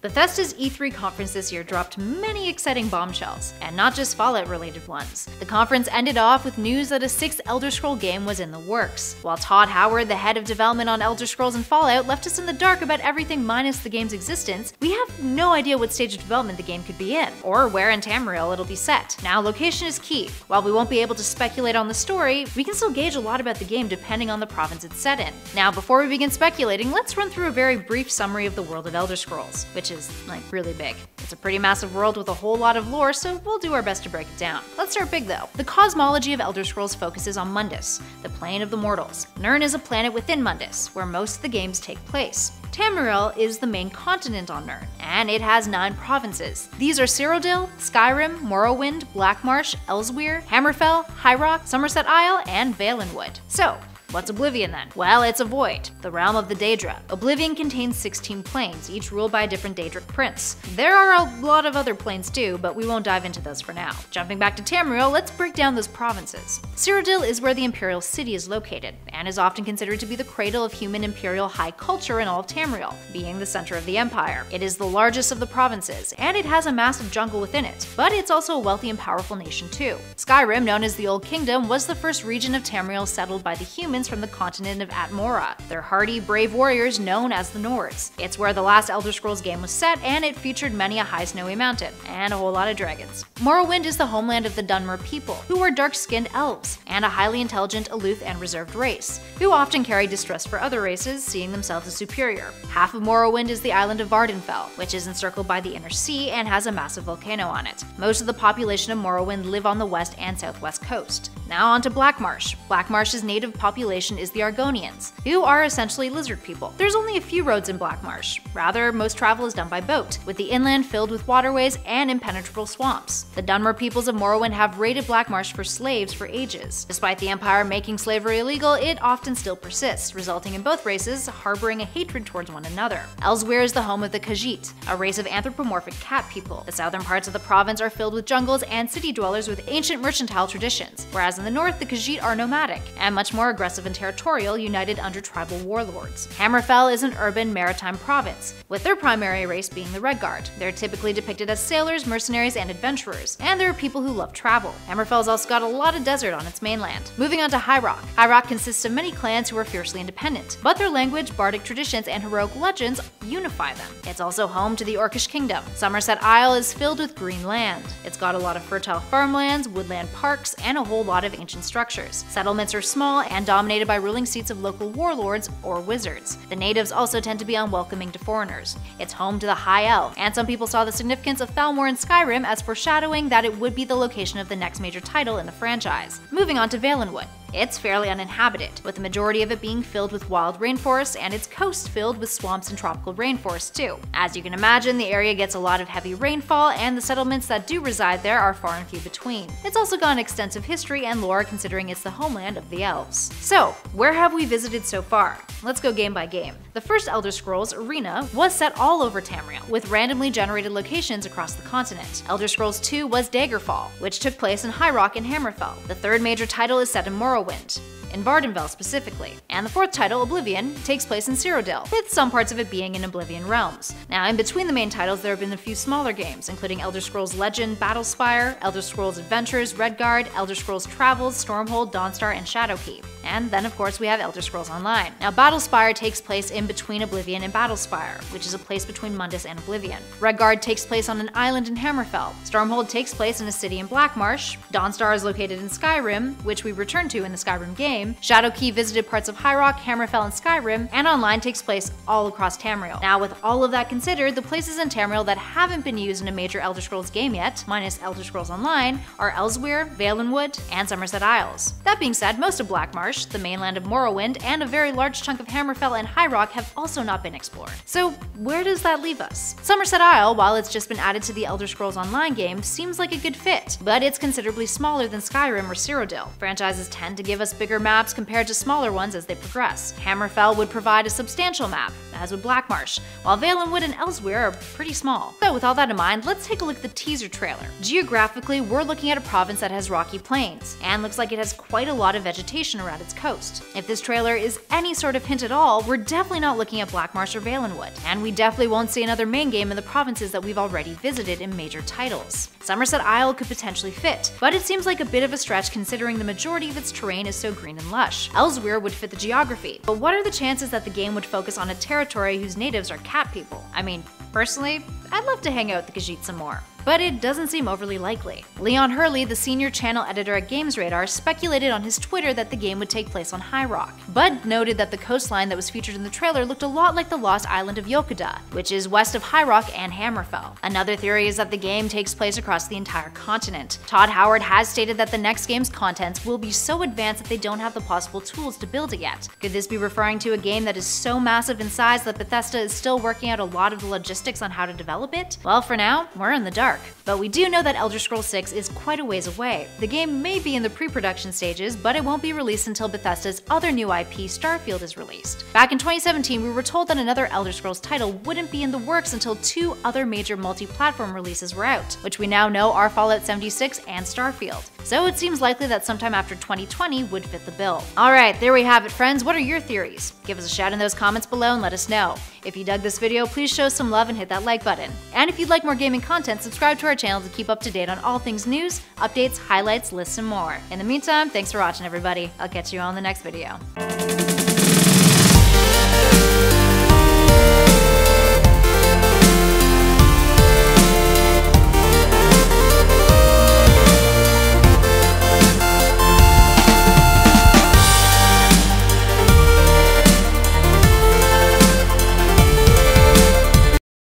Bethesda's E3 conference this year dropped many exciting bombshells, and not just Fallout-related ones. The conference ended off with news that a 6th Elder Scroll game was in the works. While Todd Howard, the head of development on Elder Scrolls and Fallout, left us in the dark about everything minus the game's existence, we have no idea what stage of development the game could be in, or where in Tamriel it'll be set. Now, location is key. While we won't be able to speculate on the story, we can still gauge a lot about the game depending on the province it's set in. Now, before we begin speculating, let's run through a very brief summary of the world of Elder Scrolls, which is, really big. It's a pretty massive world with a whole lot of lore, so we'll do our best to break it down. Let's start big though. The cosmology of Elder Scrolls focuses on Mundus, the plane of the mortals. Nirn is a planet within Mundus, where most of the games take place. Tamriel is the main continent on Nirn, and it has 9 provinces. These are Cyrodiil, Skyrim, Morrowind, Blackmarsh, Elsweyr, Hammerfell, High Rock, Somerset Isle, and Valenwood. So, what's Oblivion then? Well, it's a void, the realm of the Daedra. Oblivion contains 16 planes, each ruled by a different Daedric prince. There are a lot of other planes too, but we won't dive into those for now. Jumping back to Tamriel, let's break down those provinces. Cyrodiil is where the Imperial City is located, and is often considered to be the cradle of human Imperial high culture in all of Tamriel, being the center of the Empire. It is the largest of the provinces, and it has a massive jungle within it, but it's also a wealthy and powerful nation too. Skyrim, known as the Old Kingdom, was the first region of Tamriel settled by the humans from the continent of Atmora. They're hardy, brave warriors known as the Nords. It's where the last Elder Scrolls game was set, and it featured many a high snowy mountain, and a whole lot of dragons. Morrowind is the homeland of the Dunmer people, who are dark-skinned elves, and a highly intelligent, aloof, and reserved race, who often carry distrust for other races, seeing themselves as superior. Half of Morrowind is the island of Vardenfell, which is encircled by the Inner Sea and has a massive volcano on it. Most of the population of Morrowind live on the west and southwest coast. Now on to Blackmarsh. Blackmarsh's native population is the Argonians, who are essentially lizard people. There's only a few roads in Blackmarsh. Rather, most travel is done by boat, with the inland filled with waterways and impenetrable swamps. The Dunmer peoples of Morrowind have raided Blackmarsh for slaves for ages. Despite the Empire making slavery illegal, it often still persists, resulting in both races harboring a hatred towards one another. Elsweyr is the home of the Khajiit, a race of anthropomorphic cat people. The southern parts of the province are filled with jungles and city dwellers with ancient mercantile traditions, whereas in the north the Khajiit are nomadic, and much more aggressive and territorial, united under tribal warlords. Hammerfell is an urban maritime province, with their primary race being the Redguard. They're typically depicted as sailors, mercenaries, and adventurers, and there are people who love travel. Hammerfell's also got a lot of desert on its mainland. Moving on to High Rock. High Rock consists of many clans who are fiercely independent, but their language, bardic traditions, and heroic legends unify them. It's also home to the Orcish Kingdom. Somerset Isle is filled with green land. It's got a lot of fertile farmlands, woodland parks, and a whole lot of ancient structures. Settlements are small and dominated by ruling seats of local warlords or wizards. The natives also tend to be unwelcoming to foreigners. It's home to the High Elf, and some people saw the significance of Thalmor in Skyrim as foreshadowing that it would be the location of the next major title in the franchise. Moving on to Valenwood. It's fairly uninhabited, with the majority of it being filled with wild rainforests and its coast filled with swamps and tropical rainforests too. As you can imagine, the area gets a lot of heavy rainfall, and the settlements that do reside there are far and few between. It's also got an extensive history and lore considering it's the homeland of the elves. So, where have we visited so far? Let's go game by game. The first Elder Scrolls, Arena, was set all over Tamriel, with randomly generated locations across the continent. Elder Scrolls 2 was Daggerfall, which took place in High Rock and Hammerfell. The third major title is set in Morrowind, in Vardenfell specifically. And the fourth title, Oblivion, takes place in Cyrodiil, with some parts of it being in Oblivion realms. Now, in between the main titles, there have been a few smaller games, including Elder Scrolls Legend, Battlespire, Elder Scrolls Adventures, Redguard, Elder Scrolls Travels, Stormhold, Dawnstar, and Shadowkeep. And then, of course, we have Elder Scrolls Online. Now, Battlespire takes place in between Oblivion and Battlespire, which is a place between Mundus and Oblivion. Redguard takes place on an island in Hammerfell. Stormhold takes place in a city in Blackmarsh. Dawnstar is located in Skyrim, which we return to in the Skyrim game. Shadowkeep visited parts of High Rock, Hammerfell, and Skyrim, and Online takes place all across Tamriel. Now, with all of that considered, the places in Tamriel that haven't been used in a major Elder Scrolls game yet, minus Elder Scrolls Online, are Elsweyr, Valenwood, and Somerset Isles. That being said, most of Blackmarsh, the mainland of Morrowind, and a very large chunk of Hammerfell and High Rock have also not been explored. So where does that leave us? Somerset Isle, while it's just been added to the Elder Scrolls Online game, seems like a good fit, but it's considerably smaller than Skyrim or Cyrodiil. Franchises tend to give us bigger maps maps compared to smaller ones as they progress. Hammerfell would provide a substantial map, as would Blackmarsh, while Valenwood and Elsewhere are pretty small. So with all that in mind, let's take a look at the teaser trailer. Geographically, we're looking at a province that has rocky plains, and looks like it has quite a lot of vegetation around its coast. If this trailer is any sort of hint at all, we're definitely not looking at Blackmarsh or Valenwood, and we definitely won't see another main game in the provinces that we've already visited in major titles. Somerset Isle could potentially fit, but it seems like a bit of a stretch considering the majority of its terrain is so green and lush. Elsewhere would fit the geography, but what are the chances that the game would focus on a territory whose natives are cat people? I mean, personally, I'd love to hang out with the Khajiit some more, but it doesn't seem overly likely. Leon Hurley, the senior channel editor at Games Radar, speculated on his Twitter that the game would take place on High Rock. Bud noted that the coastline that was featured in the trailer looked a lot like the lost island of Yokuda, which is west of High Rock and Hammerfell. Another theory is that the game takes place across the entire continent. Todd Howard has stated that the next game's contents will be so advanced that they don't have the possible tools to build it yet. Could this be referring to a game that is so massive in size that Bethesda is still working out a lot of the logistics on how to develop it? Well, for now, we're in the dark. But we do know that Elder Scrolls 6 is quite a ways away. The game may be in the pre-production stages, but it won't be released until Bethesda's other new IP, Starfield, is released. Back in 2017, we were told that another Elder Scrolls title wouldn't be in the works until 2 other major multi-platform releases were out, which we now know are Fallout 76 and Starfield. So it seems likely that sometime after 2020 would fit the bill. Alright, there we have it, friends. What are your theories? Give us a shout in those comments below and let us know. If you dug this video, please show some love and hit that like button. And if you'd like more gaming content, subscribe to our channel to keep up to date on all things news, updates, highlights, lists, and more. In the meantime, thanks for watching, everybody. I'll catch you on the next video.